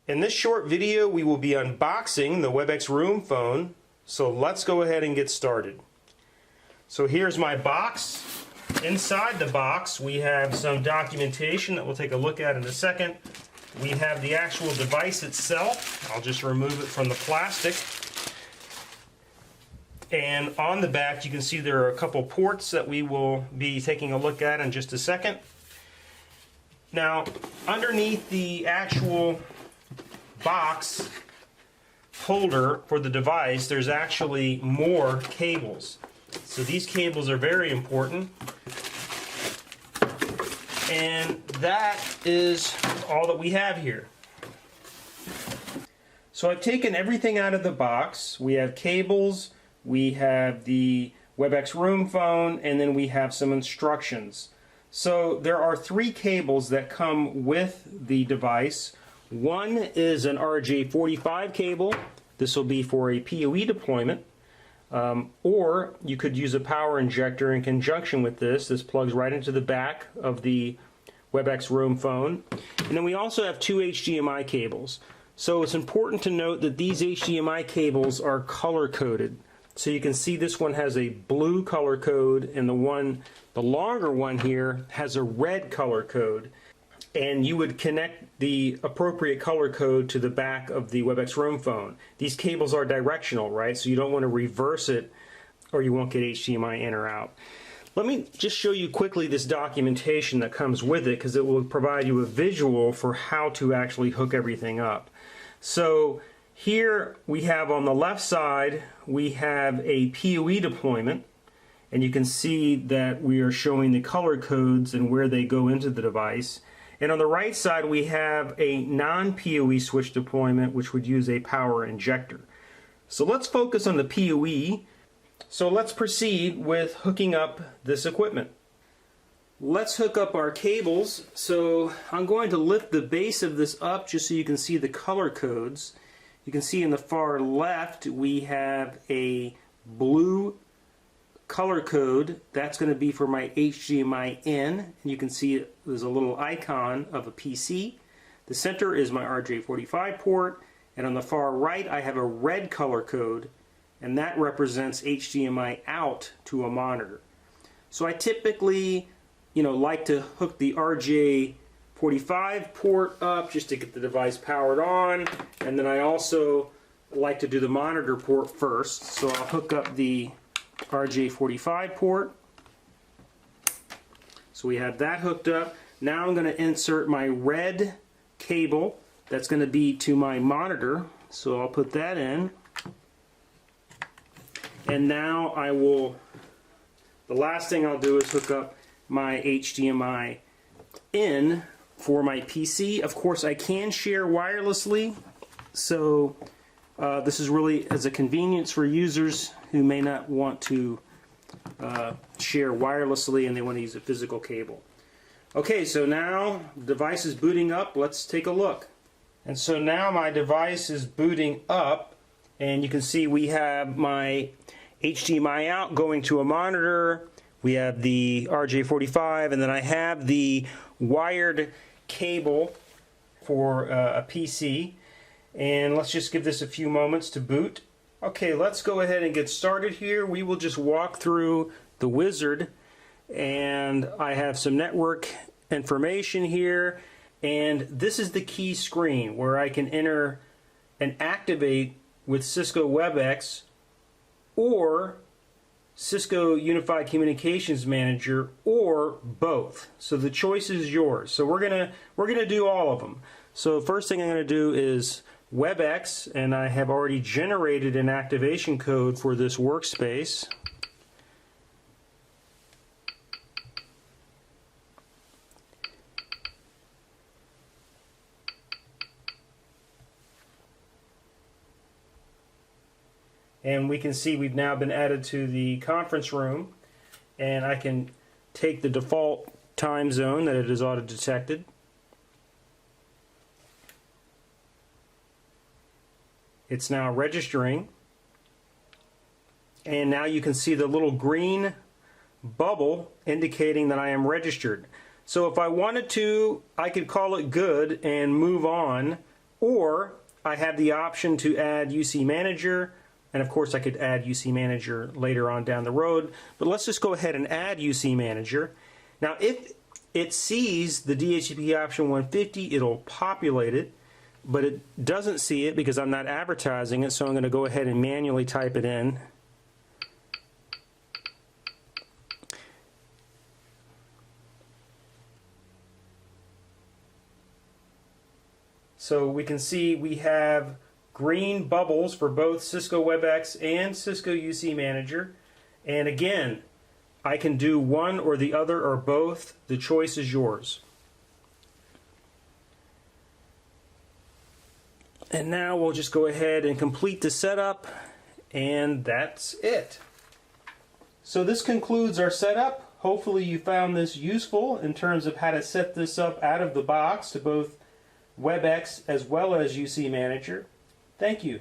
In this short video, we will be unboxing the Webex Room phone, so let's go ahead and get started. So here's my box. Inside the box, we have some documentation that we'll take a look at in a second. We have the actual device itself. I'll just remove it from the plastic. And on the back, you can see there are a couple ports that we will be taking a look at in just a second. Now, underneath the actual box holder for the device, there's actually more cables. So these cables are very important. And that is all that we have here. So I've taken everything out of the box. We have cables, we have the Webex Room phone, and then we have some instructions. So there are 3 cables that come with the device. One is an RJ45 cable. This will be for a PoE deployment. Or you could use a power injector in conjunction with this. This plugs right into the back of the Webex Room phone. And then we also have 2 HDMI cables. So it's important to note that these HDMI cables are color coded. So you can see this one has a blue color code, and the longer one here has a red color code. And you would connect the appropriate color code to the back of the Webex Room phone. These cables are directional, right? So you don't want to reverse it or you won't get HDMI in or out. Let me just show you quickly this documentation that comes with it, because it will provide you a visual for how to actually hook everything up. So here we have on the left side, we have a PoE deployment. And you can see that we are showing the color codes and where they go into the device. And on the right side, we have a non-PoE switch deployment, which would use a power injector. So let's focus on the PoE. So let's proceed with hooking up this equipment. Let's hook up our cables. So I'm going to lift the base of this up just so you can see the color codes. You can see in the far left, we have a blue color code. That's going to be for my HDMI in, and you can see there's a little icon of a PC. The center is my RJ45 port, and on the far right I have a red color code, and that represents HDMI out to a monitor. So I typically, like to hook the RJ45 port up just to get the device powered on, and then I also like to do the monitor port first. So I'll hook up the RJ45 port. So we have that hooked up. Now I'm going to insert my red cable that's going to be to my monitor. So I'll put that in. And now the last thing I'll do is hook up my HDMI in for my PC. Of course, I can share wirelessly. So this is really as a convenience for users who may not want to share wirelessly and they want to use a physical cable. Okay, so now the device is booting up. Let's take a look. And so now my device is booting up, and you can see we have my HDMI out going to a monitor. We have the RJ45, and then I have the wired cable for a PC. And let's just give this a few moments to boot. Okay, let's go ahead and get started here. We will just walk through the wizard, and I have some network information here, and this is the key screen where I can enter and activate with Cisco Webex or Cisco Unified Communications Manager, or both. So the choice is yours. So we're gonna do all of them. So first thing I'm gonna do is Webex, and I have already generated an activation code for this workspace. And we can see we've now been added to the conference room, and I can take the default time zone that it is auto-detected. It's now registering, and now you can see the little green bubble indicating that I am registered. So if I wanted to, I could call it good and move on, Or I have the option to add UC Manager, and of course I could add UC Manager later on down the road, but let's just go ahead and add UC Manager. Now if it sees the DHCP option 150, it'll populate it, but it doesn't see it because I'm not advertising it, so I'm going to go ahead and manually type it in. So we can see we have green bubbles for both Cisco Webex and Cisco UC Manager. And again, I can do one or the other or both. The choice is yours. And now we'll just go ahead and complete the setup, and that's it. So this concludes our setup. Hopefully you found this useful in terms of how to set this up out of the box to both Webex as well as UC Manager. Thank you.